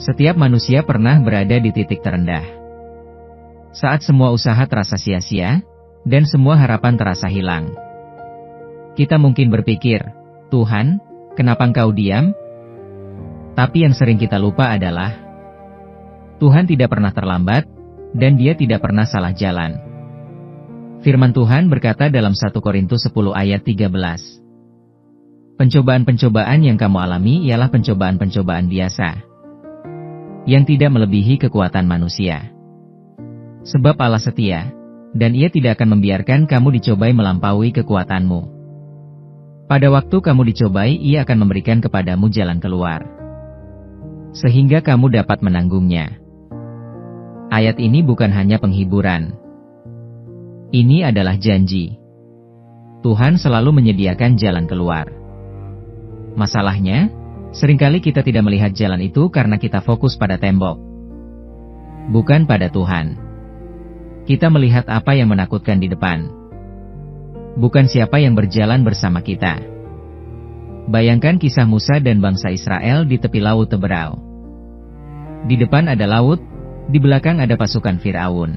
Setiap manusia pernah berada di titik terendah. Saat semua usaha terasa sia-sia, dan semua harapan terasa hilang. Kita mungkin berpikir, Tuhan, kenapa Engkau diam? Tapi yang sering kita lupa adalah, Tuhan tidak pernah terlambat, dan Dia tidak pernah salah jalan. Firman Tuhan berkata dalam 1 Korintus 10 ayat 13. Pencobaan-pencobaan yang kamu alami ialah pencobaan-pencobaan biasa, yang tidak melebihi kekuatan manusia. Sebab Allah setia, dan Ia tidak akan membiarkan kamu dicobai melampaui kekuatanmu. Pada waktu kamu dicobai, Ia akan memberikan kepadamu jalan keluar, sehingga kamu dapat menanggungnya. Ayat ini bukan hanya penghiburan. Ini adalah janji. Tuhan selalu menyediakan jalan keluar. Masalahnya, seringkali kita tidak melihat jalan itu karena kita fokus pada tembok, bukan pada Tuhan. Kita melihat apa yang menakutkan di depan, bukan siapa yang berjalan bersama kita. Bayangkan kisah Musa dan bangsa Israel di tepi laut Teberau. Di depan ada laut, di belakang ada pasukan Firaun.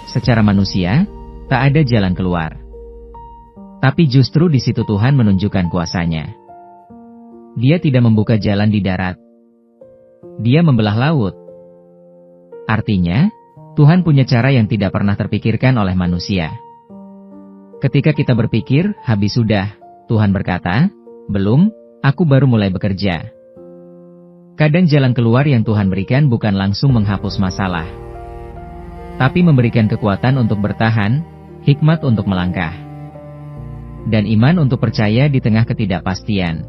Secara manusia, tak ada jalan keluar. Tapi justru di situ Tuhan menunjukkan kuasanya. Dia tidak membuka jalan di darat. Dia membelah laut. Artinya, Tuhan punya cara yang tidak pernah terpikirkan oleh manusia. Ketika kita berpikir, habis sudah, Tuhan berkata, belum, aku baru mulai bekerja. Kadang jalan keluar yang Tuhan berikan bukan langsung menghapus masalah, tapi memberikan kekuatan untuk bertahan, hikmat untuk melangkah, dan iman untuk percaya di tengah ketidakpastian.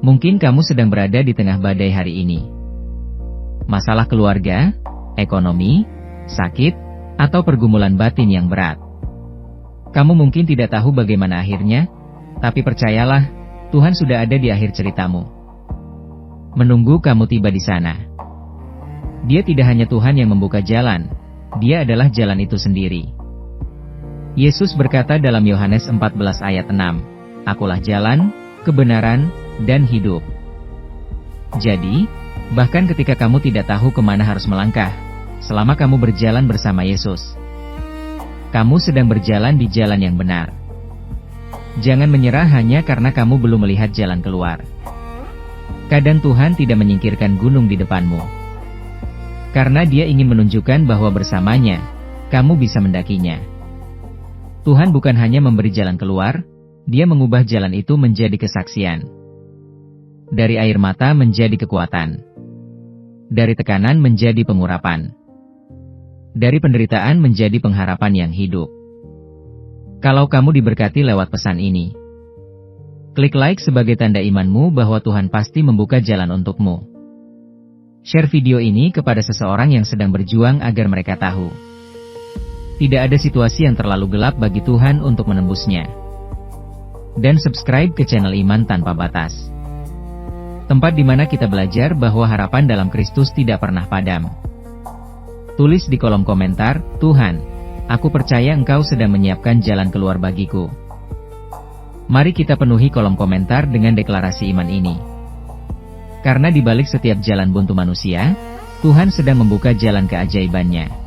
Mungkin kamu sedang berada di tengah badai hari ini. Masalah keluarga, ekonomi, sakit, atau pergumulan batin yang berat. Kamu mungkin tidak tahu bagaimana akhirnya, tapi percayalah, Tuhan sudah ada di akhir ceritamu. Menunggu kamu tiba di sana. Dia tidak hanya Tuhan yang membuka jalan, Dia adalah jalan itu sendiri. Yesus berkata dalam Yohanes 14 ayat 6, Akulah jalan, kebenaran, dan hidup. Jadi, bahkan ketika kamu tidak tahu kemana harus melangkah, selama kamu berjalan bersama Yesus, kamu sedang berjalan di jalan yang benar. Jangan menyerah hanya karena kamu belum melihat jalan keluar. Kadang Tuhan tidak menyingkirkan gunung di depanmu, karena Dia ingin menunjukkan bahwa bersamanya, kamu bisa mendakinya. Tuhan bukan hanya memberi jalan keluar, Dia mengubah jalan itu menjadi kesaksian. Dari air mata menjadi kekuatan. Dari tekanan menjadi pengurapan. Dari penderitaan menjadi pengharapan yang hidup. Kalau kamu diberkati lewat pesan ini, klik like sebagai tanda imanmu bahwa Tuhan pasti membuka jalan untukmu. Share video ini kepada seseorang yang sedang berjuang agar mereka tahu, tidak ada situasi yang terlalu gelap bagi Tuhan untuk menembusnya. Dan subscribe ke channel Iman Tanpa Batas, tempat di mana kita belajar bahwa harapan dalam Kristus tidak pernah padam. Tulis di kolom komentar, Tuhan, aku percaya Engkau sedang menyiapkan jalan keluar bagiku. Mari kita penuhi kolom komentar dengan deklarasi iman ini. Karena di balik setiap jalan buntu manusia, Tuhan sedang membuka jalan keajaibannya.